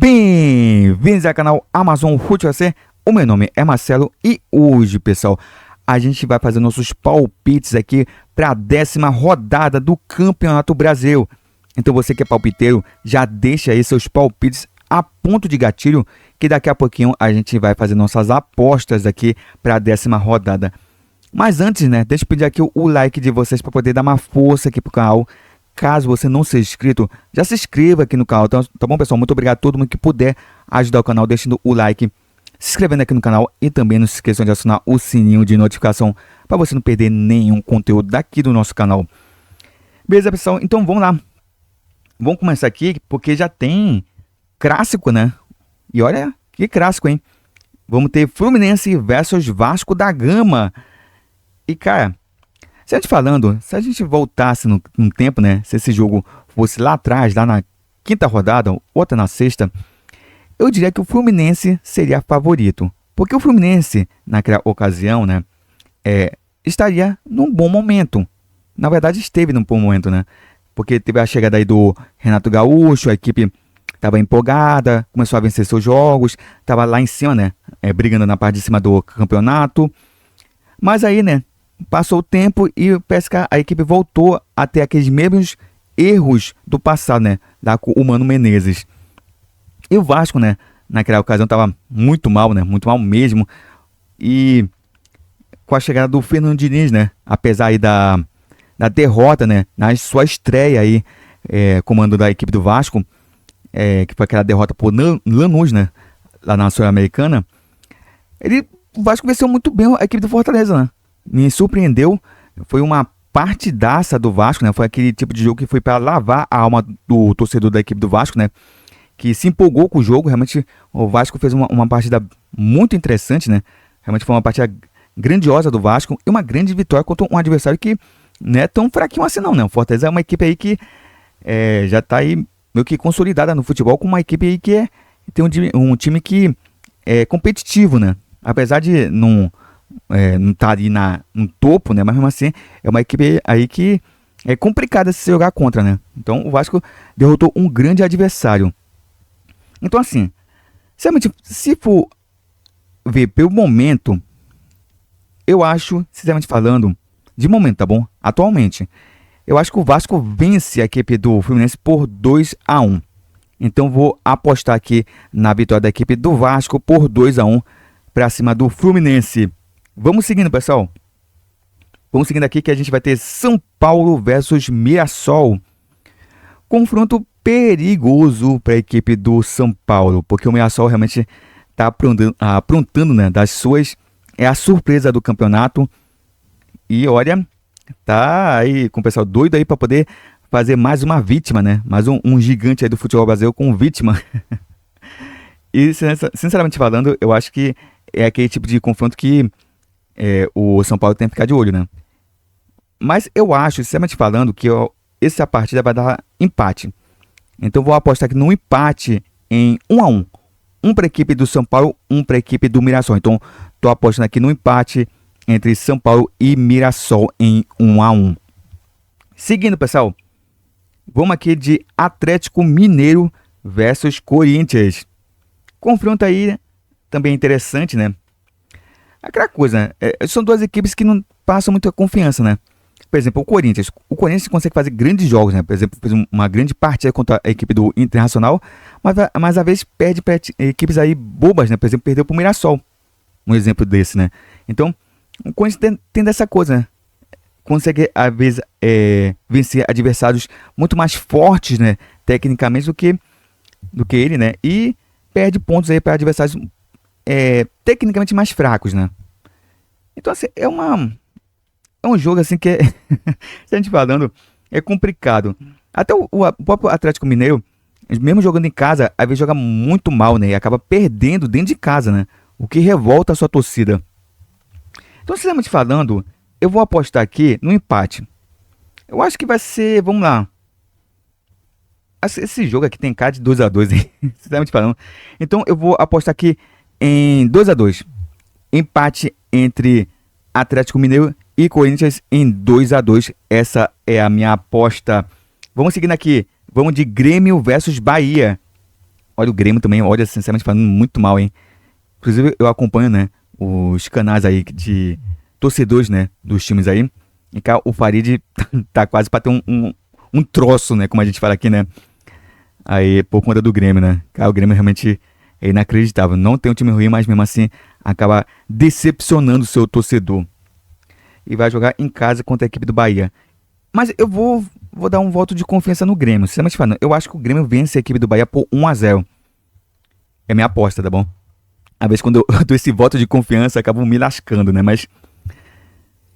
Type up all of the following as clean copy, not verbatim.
Bem-vindos ao canal Amazon Futebol AC. O meu nome é Marcelo e hoje, pessoal, a gente vai fazer nossos palpites aqui para a 10ª rodada do Campeonato Brasil. Então você que é palpiteiro, já deixa aí seus palpites a ponto de gatilho, que daqui a pouquinho a gente vai fazer nossas apostas aqui para a 10ª rodada. Mas antes, né, deixa eu pedir aqui o like de vocês para poder dar uma força aqui pro canal. Caso você não seja inscrito, já se inscreva aqui no canal, tá bom, pessoal? Muito obrigado a todo mundo que puder ajudar o canal, deixando o like, se inscrevendo aqui no canal e também não se esqueçam de acionar o sininho de notificação para você não perder nenhum conteúdo daqui do nosso canal. Beleza, pessoal? Então vamos lá. Vamos começar aqui porque já tem clássico, né? E olha que clássico, hein? Vamos ter Fluminense versus Vasco da Gama. E, cara, se a gente voltasse no tempo, né? Se esse jogo fosse lá atrás, lá na 5ª rodada, outra na 6ª, eu diria que o Fluminense seria favorito. Porque o Fluminense, naquela ocasião, né? Estaria num bom momento. Na verdade, esteve num bom momento, né? Porque teve a chegada aí do Renato Gaúcho, a equipe estava empolgada, começou a vencer seus jogos, estava lá em cima, né? Brigando na parte de cima do campeonato. Mas aí, né? Passou o tempo e parece que a equipe voltou a ter aqueles mesmos erros do passado, né? Lá com o Mano Menezes. E o Vasco, né? Naquela ocasião estava muito mal, né? Muito mal mesmo. E com a chegada do Fernando Diniz, né? Apesar aí da derrota, né? Na sua estreia aí, comando da equipe do Vasco, que foi aquela derrota por Lanús, né? Lá na Sul-Americana. O Vasco venceu muito bem a equipe do Fortaleza, né? Me surpreendeu, foi uma partidaça do Vasco, né? Foi aquele tipo de jogo que foi para lavar a alma do torcedor da equipe do Vasco, né? Que se empolgou com o jogo. Realmente o Vasco fez uma partida muito interessante, né? Realmente foi uma partida grandiosa do Vasco e uma grande vitória contra um adversário que não é tão fraquinho assim não, né? O Fortaleza é uma equipe aí que já está aí meio que consolidada no futebol, com uma equipe aí que tem um time que é competitivo, né? Apesar de não tá ali no topo, né? Mas mesmo assim é uma equipe aí que é complicada se jogar contra, né? Então o Vasco derrotou um grande adversário. Então assim, se for ver pelo momento, eu acho, sinceramente falando, de momento, tá bom? Atualmente, eu acho que o Vasco vence a equipe do Fluminense por 2-1. Então vou apostar aqui na vitória da equipe do Vasco por 2-1 para cima do Fluminense. Vamos seguindo, pessoal. Vamos seguindo aqui que a gente vai ter São Paulo versus Mirassol. Confronto perigoso para a equipe do São Paulo, porque o Mirassol realmente está aprontando, né, das suas. É a surpresa do campeonato. E olha, tá aí com o pessoal doido aí para poder fazer mais uma vítima, né? Mais um gigante aí do futebol brasileiro com vítima. E sinceramente falando, eu acho que é aquele tipo de confronto que o São Paulo tem que ficar de olho, né? Mas eu acho, sinceramente falando, que essa partida vai dar empate. Então vou apostar aqui no empate em 1-1. Um para a equipe do São Paulo, um para a equipe do Mirassol. Então tô apostando aqui no empate entre São Paulo e Mirassol em 1-1. Seguindo, pessoal, vamos aqui de Atlético Mineiro versus Corinthians. Confronto aí também interessante, né? Aquela coisa, são duas equipes que não passam muita confiança, né? Por exemplo, o Corinthians consegue fazer grandes jogos, né? Por exemplo, fez uma grande partida contra a equipe do Internacional, mas às vezes perde para equipes aí bobas, né? Por exemplo, perdeu para o Mirassol, um exemplo desse, né? Então, o Corinthians tem dessa coisa, né? Consegue, às vezes, vencer adversários muito mais fortes, né? Tecnicamente do que ele, né? E perde pontos aí para adversários tecnicamente mais fracos, né? Então, assim, é um jogo assim que se a gente falando, é complicado. Até o próprio Atlético Mineiro, mesmo jogando em casa, às vezes joga muito mal, né? E acaba perdendo dentro de casa, né? O que revolta a sua torcida. Então, sinceramente falando, eu vou apostar aqui no empate. Eu acho que vai ser, vamos lá. Esse jogo aqui tem cara de 2-2, hein? Sinceramente falando. Então, eu vou apostar aqui em 2-2. Empate entre Atlético Mineiro e Corinthians em 2-2. Essa é a minha aposta. Vamos seguindo aqui. Vamos de Grêmio versus Bahia. Olha o Grêmio também, olha, sinceramente falando, muito mal, hein? Inclusive, eu acompanho, né, os canais aí de torcedores, né, dos times aí. E, cara, o Farid tá quase pra ter um troço, né, como a gente fala aqui, né? Aí, por conta do Grêmio, né? Cara, o Grêmio realmente é inacreditável. Não tem um time ruim, mas mesmo assim acaba decepcionando o seu torcedor. E vai jogar em casa contra a equipe do Bahia. Mas eu vou dar um voto de confiança no Grêmio. Sinceramente falando, eu acho que o Grêmio vence a equipe do Bahia por 1-0. É minha aposta, tá bom? Às vezes quando eu dou esse voto de confiança, acabo me lascando, né? Mas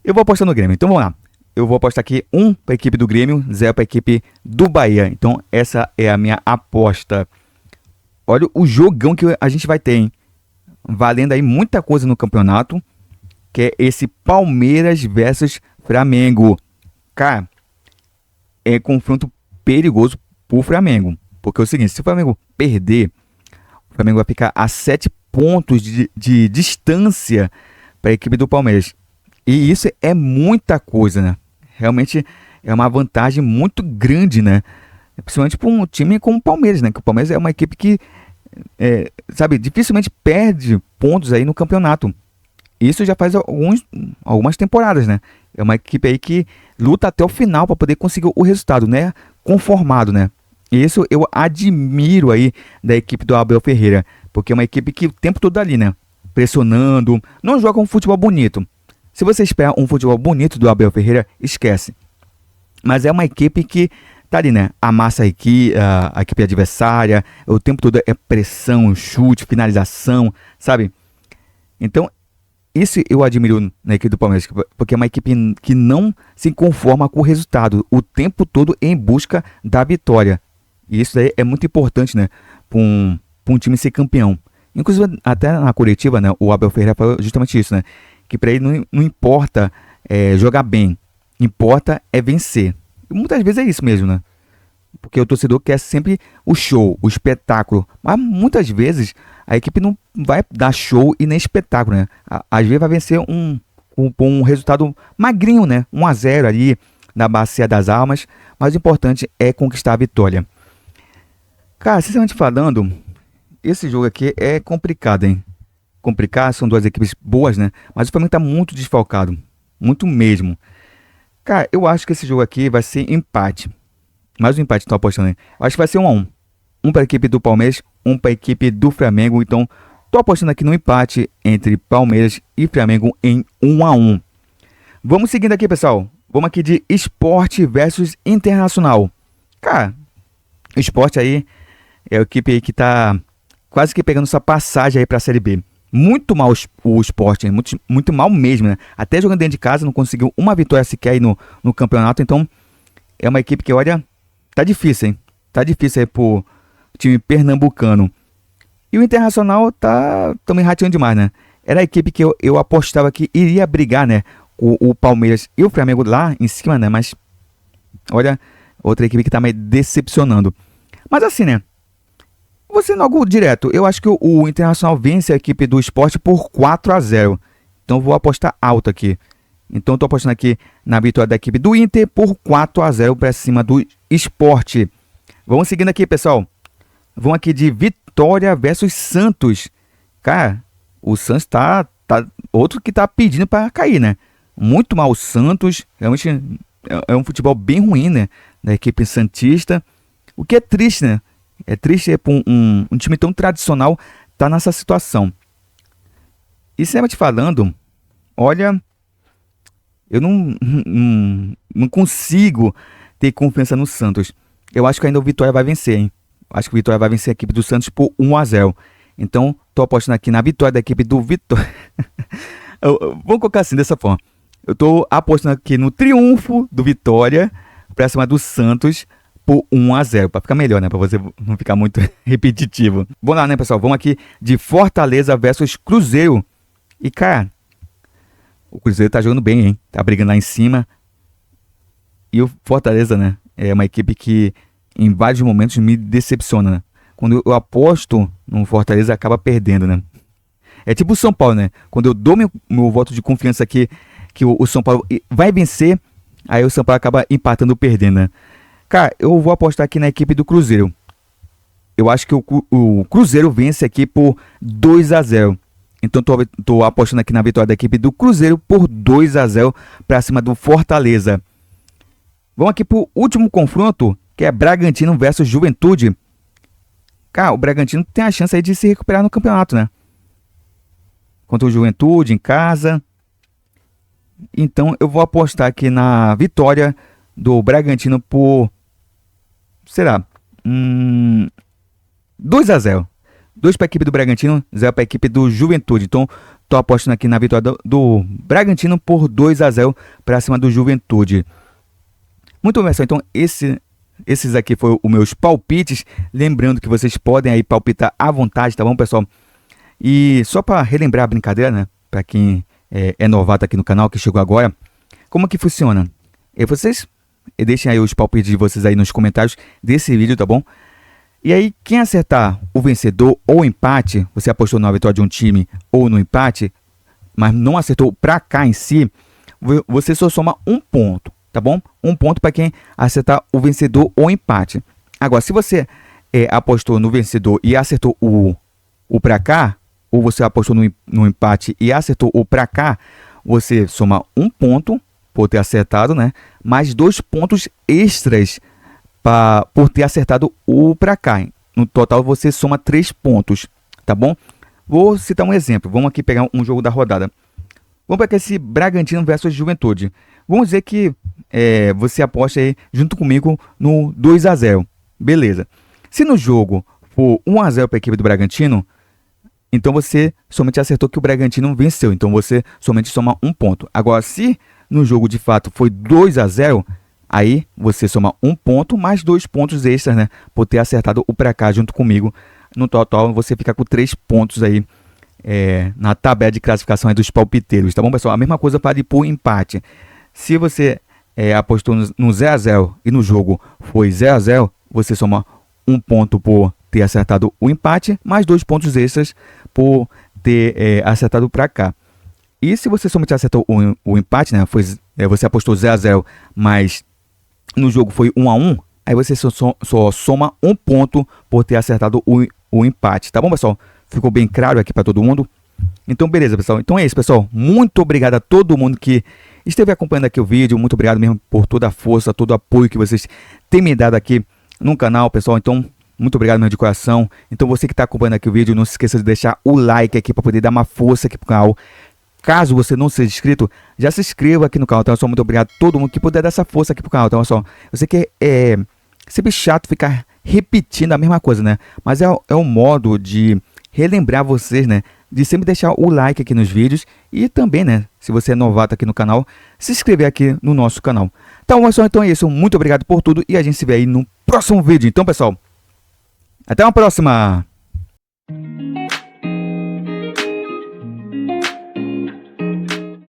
eu vou apostar no Grêmio. Então vamos lá. Eu vou apostar aqui 1 para a equipe do Grêmio, 0 para a equipe do Bahia. Então essa é a minha aposta. Olha o jogão que a gente vai ter, hein? Valendo aí muita coisa no campeonato, que é esse Palmeiras versus Flamengo. Cara, é confronto perigoso pro Flamengo. Porque é o seguinte, se o Flamengo perder, o Flamengo vai ficar a 7 pontos de distância para a equipe do Palmeiras. E isso é muita coisa, né? Realmente é uma vantagem muito grande, né? Principalmente para um time como o Palmeiras, né? Que o Palmeiras é uma equipe que, sabe, dificilmente perde pontos aí no campeonato. Isso já faz algumas temporadas, né? É uma equipe aí que luta até o final para poder conseguir o resultado, né? Conformado, né? E isso eu admiro aí da equipe do Abel Ferreira, porque é uma equipe que o tempo todo ali, né? Pressionando, não joga um futebol bonito. Se você esperar um futebol bonito do Abel Ferreira, esquece. Mas é uma equipe que tá ali, né? Amassa a equipe adversária, o tempo todo é pressão, chute, finalização, sabe? Então, isso eu admiro na equipe do Palmeiras, porque é uma equipe que não se conforma com o resultado, o tempo todo em busca da vitória. E isso daí é muito importante, né? Para um time ser campeão. Inclusive, até na coletiva, né? O Abel Ferreira falou justamente isso, né? Que para ele não importa jogar bem, importa é vencer. E muitas vezes é isso mesmo, né? Porque o torcedor quer sempre o show, o espetáculo. Mas muitas vezes a equipe não vai dar show e nem espetáculo, né? Às vezes vai vencer um resultado magrinho, né? 1-0 ali na Bacia das Almas. Mas o importante é conquistar a vitória. Cara, sinceramente falando, esse jogo aqui é complicado, hein? Complicado, são duas equipes boas, né? Mas o Flamengo tá muito desfalcado. Muito mesmo. Cara, eu acho que esse jogo aqui vai ser empate. Mais um empate, tô apostando aí. Eu acho que vai ser 1-1. Um para a equipe do Palmeiras, um para a equipe do Flamengo. Então, tô apostando aqui no empate entre Palmeiras e Flamengo em 1-1. Vamos seguindo aqui, pessoal. Vamos aqui de Sport versus Internacional. Cara, o Sport aí é a equipe aí que tá quase que pegando sua passagem aí para a Série B. Muito mal o Sport, muito mal mesmo, né? Até jogando dentro de casa, não conseguiu uma vitória sequer aí no campeonato. Então, é uma equipe que, olha, tá difícil, hein? Tá difícil aí pro time pernambucano. E o Internacional tá também rateando demais, né? Era a equipe que eu apostava que iria brigar, né? Com o Palmeiras e o Flamengo lá em cima, né? Mas, olha, outra equipe que tá me decepcionando. Mas assim, né? Vou ser logo direto. Eu acho que o Internacional vence a equipe do Sport por 4-0. Então vou apostar alto aqui. Então estou apostando aqui na vitória da equipe do Inter por 4-0 para cima do Sport. Vamos seguindo aqui, pessoal. Vamos aqui de Vitória versus Santos. Cara, o Santos tá outro que tá pedindo para cair, né? Muito mal o Santos. Realmente é um futebol bem ruim, né? Da equipe santista. O que é triste, né? É triste para um time tão tradicional tá nessa situação. E sempre te falando, olha, eu não consigo ter confiança no Santos. Eu acho que ainda o Vitória vai vencer, hein? Acho que o Vitória vai vencer a equipe do Santos por 1-0. Então, tô apostando aqui na vitória da equipe do Vitória. Vamos colocar assim, dessa forma. Eu tô apostando aqui no triunfo do Vitória para cima do Santos por 1-0, para ficar melhor, né? Para você não ficar muito repetitivo. Vamos lá, né, pessoal? Vamos aqui de Fortaleza versus Cruzeiro. E, cara, o Cruzeiro tá jogando bem, hein? Tá brigando lá em cima. E o Fortaleza, né? É uma equipe que em vários momentos me decepciona, né? Quando eu aposto no Fortaleza, acaba perdendo, né? É tipo o São Paulo, né? Quando eu dou meu voto de confiança aqui, que o São Paulo vai vencer, aí o São Paulo acaba empatando ou perdendo, né? Cara, eu vou apostar aqui na equipe do Cruzeiro. eu acho que o Cruzeiro vence aqui por 2-0. Então tô apostando aqui na vitória da equipe do Cruzeiro por 2-0 para cima do Fortaleza. Vamos aqui pro último confronto, que é Bragantino versus Juventude. Cara, o Bragantino tem a chance aí de se recuperar no campeonato, né? Contra o Juventude em casa. Então eu vou apostar aqui na vitória do Bragantino por, será, 2-0. 2 para a equipe do Bragantino, 0 para a equipe do Juventude. Então, tô apostando aqui na vitória do Bragantino por 2-0 para cima do Juventude. Muito bem, pessoal. Então, esses aqui foram os meus palpites. Lembrando que vocês podem aí palpitar à vontade, tá bom, pessoal? E só para relembrar a brincadeira, né? Para quem é novato aqui no canal, que chegou agora. Como que funciona? Vocês deixem aí os palpites de vocês aí nos comentários desse vídeo, tá bom? E aí, quem acertar o vencedor ou empate, você apostou na vitória de um time ou no empate, mas não acertou pra cá em si, você só soma um ponto, tá bom? Um ponto para quem acertar o vencedor ou empate. Agora, se você apostou no vencedor e acertou o pra cá, ou você apostou no empate e acertou o pra cá, você soma um ponto por ter acertado, né? Mais 2 pontos extras por ter acertado o pra cá. No total você soma 3 pontos, tá bom? Vou citar um exemplo. Vamos aqui pegar um jogo da rodada. Vamos pegar esse Bragantino versus Juventude. Vamos dizer que você aposta aí junto comigo no 2-0. Beleza. Se no jogo for 1-0 para a equipe do Bragantino, então você somente acertou que o Bragantino venceu. Então você somente soma um ponto. Agora, se no jogo de fato foi 2-0, aí você soma um ponto mais 2 pontos extras, né? Por ter acertado o pra cá junto comigo. No total você fica com 3 pontos aí na tabela de classificação aí dos palpiteiros, tá bom, pessoal? A mesma coisa para ir por empate. Se você apostou no 0-0 e no jogo foi 0-0, você soma um ponto por ter acertado o empate, mais 2 pontos extras por ter acertado pra cá. E se você somente acertou o empate, né? Você apostou 0-0, mas no jogo foi 1-1, aí você só soma um ponto por ter acertado o empate, tá bom, pessoal? Ficou bem claro aqui para todo mundo? Então, beleza, pessoal. Então é isso, pessoal. Muito obrigado a todo mundo que esteve acompanhando aqui o vídeo. Muito obrigado mesmo por toda a força, todo o apoio que vocês têm me dado aqui no canal, pessoal. Então, muito obrigado mesmo de coração. Então, você que está acompanhando aqui o vídeo, não se esqueça de deixar o like aqui para poder dar uma força aqui pro canal. Caso você não seja inscrito, já se inscreva aqui no canal, então, pessoal. Muito obrigado a todo mundo que puder dar essa força aqui pro canal, então, pessoal. Eu sei que é sempre chato ficar repetindo a mesma coisa, né? Mas é um modo de relembrar vocês, né? De sempre deixar o like aqui nos vídeos e também, né? Se você é novato aqui no canal, se inscrever aqui no nosso canal. Então, pessoal, então é isso. Muito obrigado por tudo e a gente se vê aí no próximo vídeo. Então, pessoal, até uma próxima!